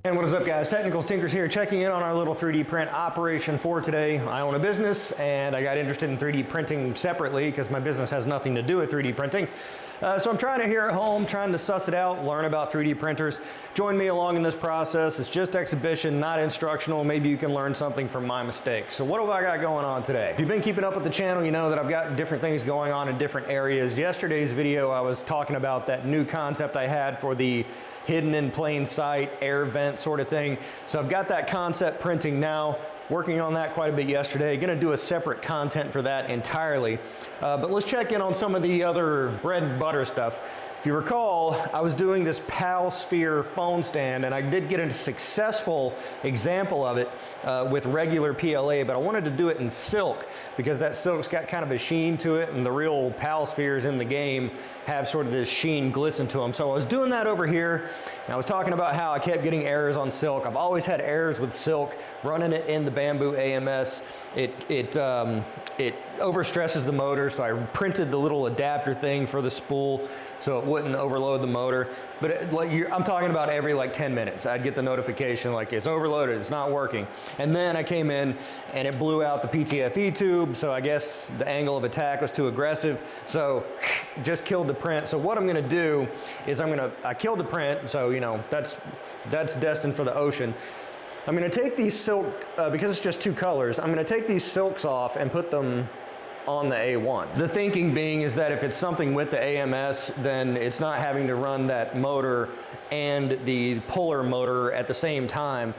And what is up, guys? Technicals Tinkers here, checking in on our little 3D print operation for today. I own a business and I got interested in 3D printing separately because my business has nothing to do with 3D printing. So I'm trying to here at home, trying to suss it out, learn about 3D printers. Join me along in this process. It's just exhibition, not instructional. Maybe you can learn something from my mistakes. So what have I got going on today? If you've been keeping up with the channel, you know that I've got different things going on in different areas. Yesterday's video, I was talking about that new concept I had for the hidden in plain sight air vent sort of thing. So I've got that concept printing now, working on that quite a bit yesterday. Gonna do a separate content for that entirely. But let's check in on some of the other bread and butter stuff. If you recall, I was doing this PAL Sphere phone stand and I did get a successful example of it with regular PLA, but I wanted to do it in silk because that silk's got kind of a sheen to it and the real PAL Spheres in the game have sort of this sheen glisten to them. So I was doing that over here and I was talking about how I kept getting errors on silk. I've always had errors with silk, running it in the bamboo AMS. It overstresses the motor, so I printed the little adapter thing for the spool so it wouldn't overload the motor. But I'm talking about every like 10 minutes. I'd get the notification like it's overloaded, it's not working. And then I came in and it blew out the PTFE tube, so I guess the angle of attack was too aggressive, so just killed the print. So what I'm gonna do is I killed the print, so you know, that's destined for the ocean. I'm gonna take these silk, because it's just two colors, I'm gonna take these silks off and put them on the A1. The thinking being is that if it's something with the AMS, then it's not having to run that motor and the puller motor at the same time.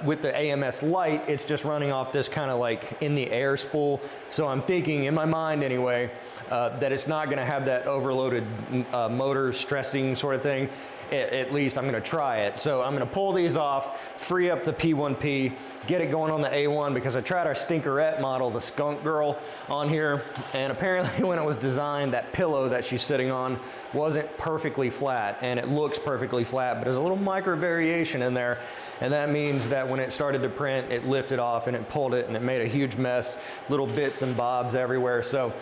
With the AMS light, it's just running off this kind of like in the air spool. So I'm thinking, in my mind anyway, that it's not gonna have that overloaded motor stressing sort of thing. At least I'm gonna try it. So I'm gonna pull these off, free up the P1P, get it going on the A1 because I tried our Stinkerette model, the Skunk Girl, on here, and apparently when it was designed, that pillow that she's sitting on wasn't perfectly flat, and it looks perfectly flat, but there's a little micro variation in there, and that means that when it started to print, it lifted off and it pulled it and it made a huge mess, little bits and bobs everywhere. So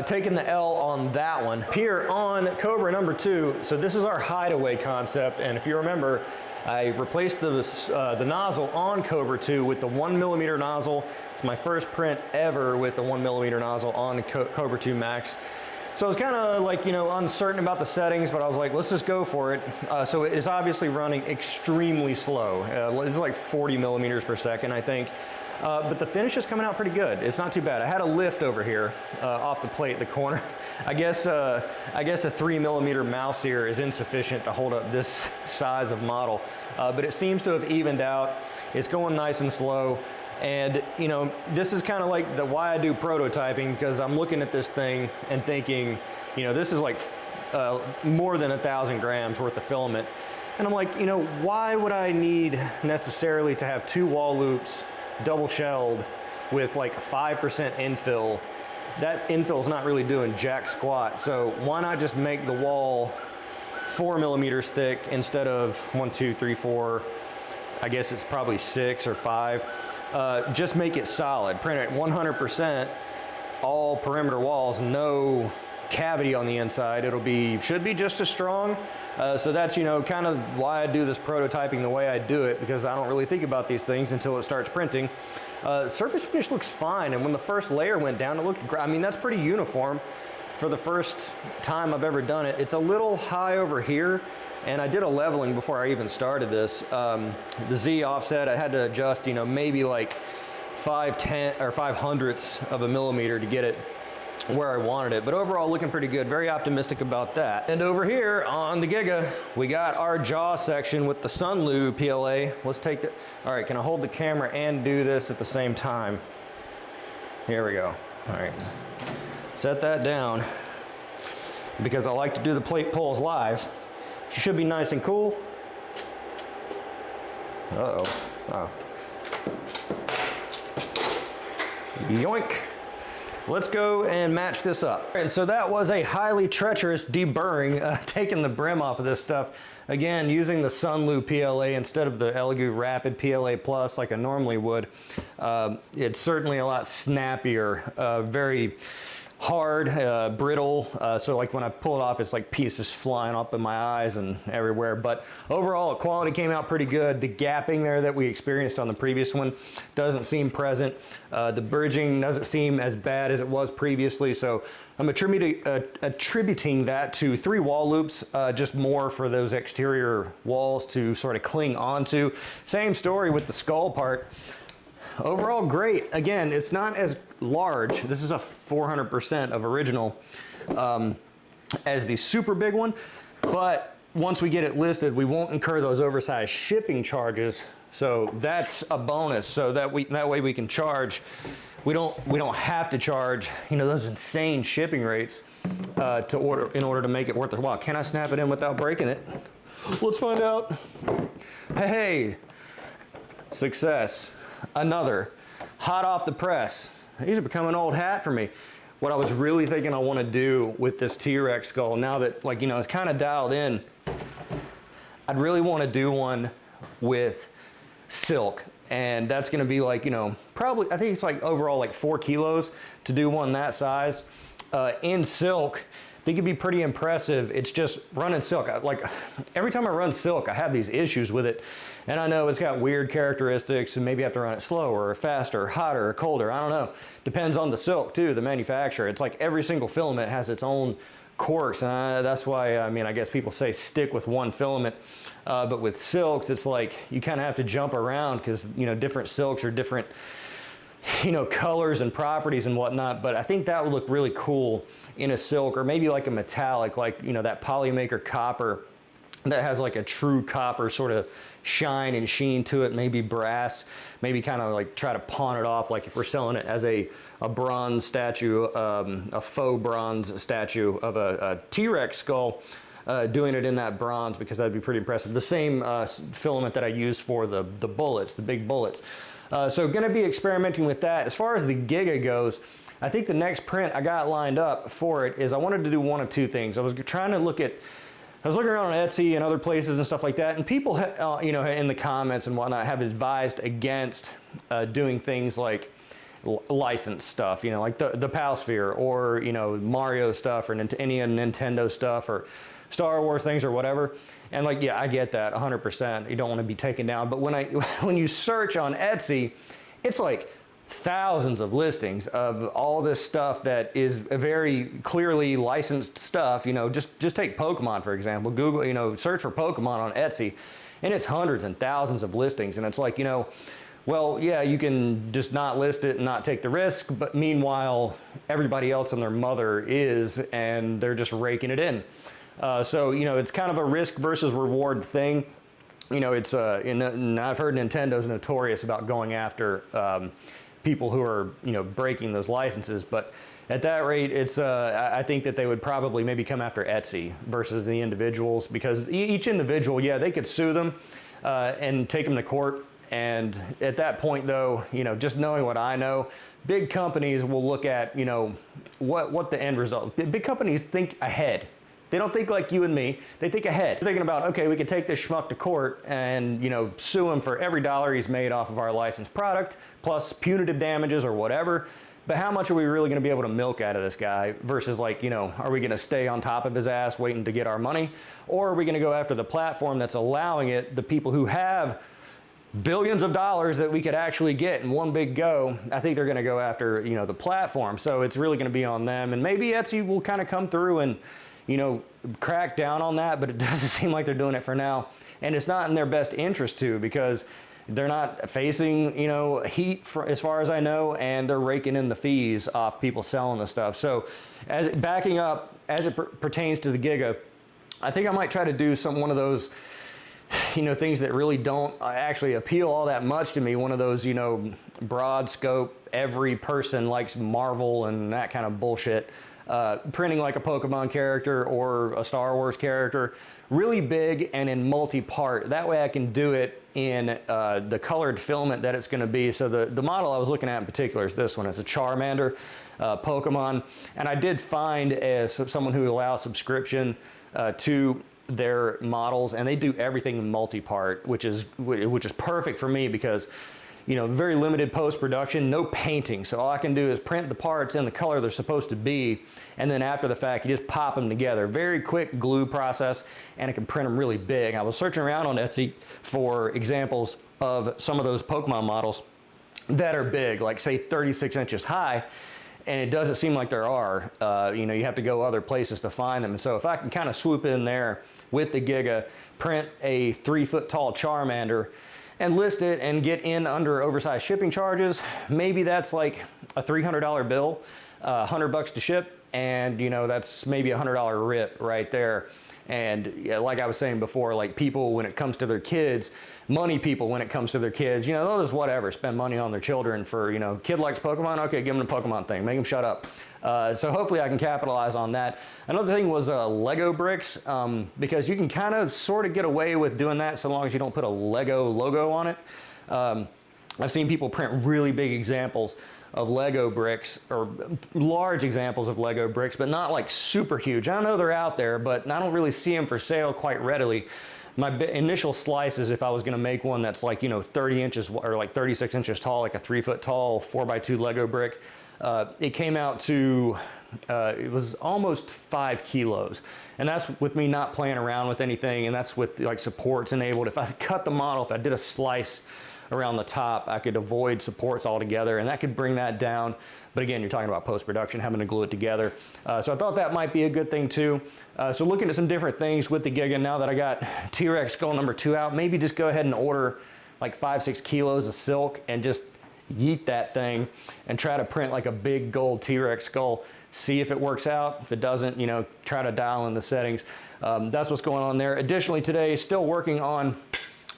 taking the L on that one. Here on Cobra number 2, so this is our hideaway concept, and if you remember, I replaced the nozzle on Cobra 2 with the 1mm nozzle. It's my first print ever with the 1mm nozzle on Cobra 2 Max. So I was kind of like, you know, uncertain about the settings, but I was like, let's just go for it. So it is obviously running extremely slow. It's like 40 millimeters per second, I think. But the finish is coming out pretty good. It's not too bad. I had a lift over here off the plate, the corner. I guess a 3mm mouse ear is insufficient to hold up this size of model. But it seems to have evened out. It's going nice and slow. And you know, this is kind of like why I do prototyping, because I'm looking at this thing and thinking, you know, this is like more than 1,000 grams worth of filament. And I'm like, you know, why would I need necessarily to have 2 wall loops double shelled with like 5% infill? That infill is not really doing jack squat. So why not just make the wall 4 millimeters thick instead of 1, 2, 3, 4, I guess it's probably 6 or 5. Just make it solid, print it 100%, all perimeter walls, no cavity on the inside. Should be just as strong. So that's, you know, kind of why I do this prototyping the way I do it, because I don't really think about these things until it starts printing. Surface finish looks fine, and when the first layer went down, it looked great. I mean, that's pretty uniform for the first time I've ever done it. It's a little high over here, and I did a leveling before I even started this. The Z offset, I had to adjust, you know, maybe like 5/10 or 5/100ths of a millimeter to get it where I wanted it, but overall looking pretty good. Very optimistic about that. And over here on the Giga, we got our jaw section with the Sunlu PLA. Let's take the, all right, can I hold the camera and do this at the same time? Here we go. All right, set that down because I like to do the plate pulls live. She should be nice and cool. Uh-oh, oh. Yoink. Let's go and match this up. All right, so that was a highly treacherous deburring, taking the brim off of this stuff. Again, using the Sunlu PLA instead of the Elegoo Rapid PLA Plus like I normally would. It's certainly a lot snappier, very hard, brittle, so like when I pull it off, it's like pieces flying up in my eyes and everywhere. But overall, quality came out pretty good. The gapping there that we experienced on the previous one doesn't seem present. The bridging doesn't seem as bad as it was previously, so I'm attributing that to 3 wall loops, just more for those exterior walls to sort of cling onto. Same story with the skull part. Overall, great. Again, it's not as large. This is a 400% of original as the super big one, but once we get it listed, we won't incur those oversized shipping charges. So that's a bonus. So that way we can charge. We don't have to charge, you know, those insane shipping rates in order to make it worth the while. Can I snap it in without breaking it? Let's find out. Hey, success. Another hot off the press. These are becoming an old hat for me. What I was really thinking I want to do with this T-Rex skull, now that, like, you know, it's kind of dialed in, I'd really want to do one with silk, and that's going to be like, you know, probably, I think it's like overall like 4 kilos to do one that size in silk. I think it'd be pretty impressive. It's just running silk. Like every time I run silk, I have these issues with it. And I know it's got weird characteristics and maybe I have to run it slower or faster, or hotter or colder. I don't know. Depends on the silk too, the manufacturer. It's like every single filament has its own quirks. And that's why, I mean, I guess people say stick with one filament. But with silks, it's like you kind of have to jump around because, you know, different silks are different, you know, colors and properties and whatnot. But I think that would look really cool in a silk, or maybe like a metallic, like, you know, that Polymaker copper that has like a true copper sort of shine and sheen to it, maybe brass, maybe kind of like try to pawn it off, like if we're selling it as a bronze statue, a faux bronze statue of a T-Rex skull, doing it in that bronze, because that'd be pretty impressive. The same filament that I use for the bullets, the big bullets. So gonna be experimenting with that. As far as the Giga goes, I think the next print I got lined up for it is I wanted to do one of 2 things. I was trying to look at, I was looking around on Etsy and other places and stuff like that, and people, you know, in the comments and whatnot have advised against doing things like licensed stuff, you know, like the Palsphere, or, you know, Mario stuff, or any Nintendo stuff, or Star Wars things, or whatever. And like, yeah, I get that 100%. You don't want to be taken down. But when you search on Etsy, it's like thousands of listings of all this stuff that is very clearly licensed stuff. You know, just take Pokemon, for example. Google, you know, search for Pokemon on Etsy, and it's hundreds and thousands of listings. And it's like, you know, well, yeah, you can just not list it and not take the risk, but meanwhile, everybody else and their mother is, and they're just raking it in. So, you know, it's kind of a risk versus reward thing. You know, it's, and I've heard Nintendo's notorious about going after people who are, you know, breaking those licenses, but at that rate, it's, I think that they would probably maybe come after Etsy versus the individuals, because each individual, yeah, they could sue them and take them to court. And at that point, though, you know, just knowing what I know, big companies will look at, you know, what the end result. Big companies think ahead. They don't think like you and me. They think ahead. They're thinking about, okay, we could take this schmuck to court and, you know, sue him for every dollar he's made off of our licensed product, plus punitive damages or whatever. But how much are we really going to be able to milk out of this guy versus, like, you know, are we going to stay on top of his ass waiting to get our money? Or are we going to go after the platform that's allowing it, the people who have billions of dollars that we could actually get in one big go? I think they're going to go after, you know, the platform. So it's really going to be on them. And maybe Etsy will kind of come through and, you know, crack down on that, but it doesn't seem like they're doing it for now. And it's not in their best interest to, because they're not facing, you know, heat as far as I know, and they're raking in the fees off people selling the stuff. So as backing up, as it pertains to the Giga, I think I might try to do one of those, you know, things that really don't actually appeal all that much to me. One of those, you know, broad scope, every person likes Marvel and that kind of bullshit. Printing like a Pokemon character or a Star Wars character, really big and in multi-part. That way I can do it in the colored filament that it's going to be. So the model I was looking at in particular is this one. It's a Charmander Pokemon. And I did find someone who allows subscription to their models, and they do everything multi-part, which is perfect for me, because, very limited post-production, no painting. So all I can do is print the parts in the color they're supposed to be, and then after the fact, you just pop them together. Very quick glue process, and it can print them really big. I was searching around on Etsy for examples of some of those Pokemon models that are big, like say 36 inches high, and it doesn't seem like there are. You have to go other places to find them. And so if I can kind of swoop in there with the Giga, print a 3-foot tall Charmander, and list it and get in under oversized shipping charges, maybe that's like a $300 bill, $100 to ship, and that's maybe a $100 rip right there. And yeah, like I was saying before, like people, when it comes to their kids, money people, when it comes to their kids, they'll just whatever, spend money on their children for, kid likes Pokemon, okay, give them the Pokemon thing, make them shut up. So hopefully I can capitalize on that. Another thing was Lego bricks, because you can kind of sort of get away with doing that so long as you don't put a Lego logo on it. I've seen people print really big examples of Lego bricks, or large examples of Lego bricks, but not like super huge. I know they're out there, but I don't really see them for sale quite readily. My initial slices, if I was gonna make one that's like, 30 inches or like 36 inches tall, like a 3-foot tall 4x2 Lego brick, it came out to, it was almost 5 kilos. And that's with me not playing around with anything, and that's with like supports enabled. If I cut the model, if I did a slice around the top, I could avoid supports altogether, and that could bring that down. But again, you're talking about post-production, having to glue it together. So I thought that might be a good thing too. So looking at some different things with the Giga, now that I got T-Rex skull number 2 out, maybe just go ahead and order like 5-6 kilos of silk and just yeet that thing and try to print like a big gold T-Rex skull. See if it works out. If it doesn't, try to dial in the settings. That's what's going on there. Additionally today, still working on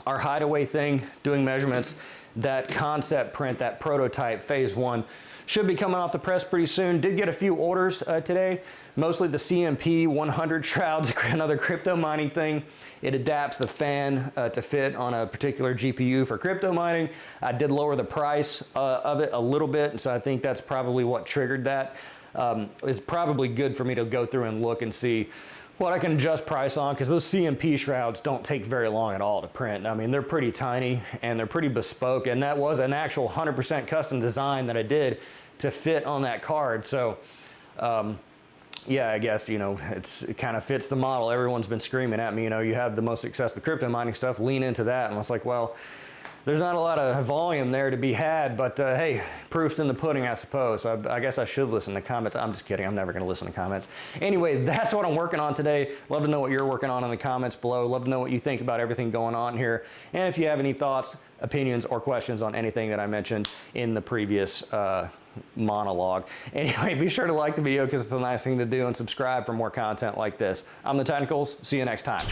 our hideaway thing, doing measurements. That concept print, that prototype, phase 1, should be coming off the press pretty soon. Did get a few orders today, mostly the CMP 100 shrouds, another crypto mining thing. It adapts the fan to fit on a particular GPU for crypto mining. I did lower the price of it a little bit, and so I think that's probably what triggered that. It's probably good for me to go through and look and see what I can adjust price on, because those CMP shrouds don't take very long at all to print. I mean, they're pretty tiny and they're pretty bespoke, and that was an actual 100% custom design that I did to fit on that card. So yeah, I guess, it kind of fits the model. Everyone's been screaming at me, you have the most success with crypto mining stuff, lean into that. And I was like, well, there's not a lot of volume there to be had, but hey, proof's in the pudding, I suppose. So I guess I should listen to comments. I'm just kidding. I'm never going to listen to comments. Anyway, that's what I'm working on today. Love to know what you're working on in the comments below. Love to know what you think about everything going on here. And if you have any thoughts, opinions, or questions on anything that I mentioned in the previous monologue. Anyway, be sure to like the video because it's a nice thing to do, and subscribe for more content like this. I'm The Technicals. See you next time.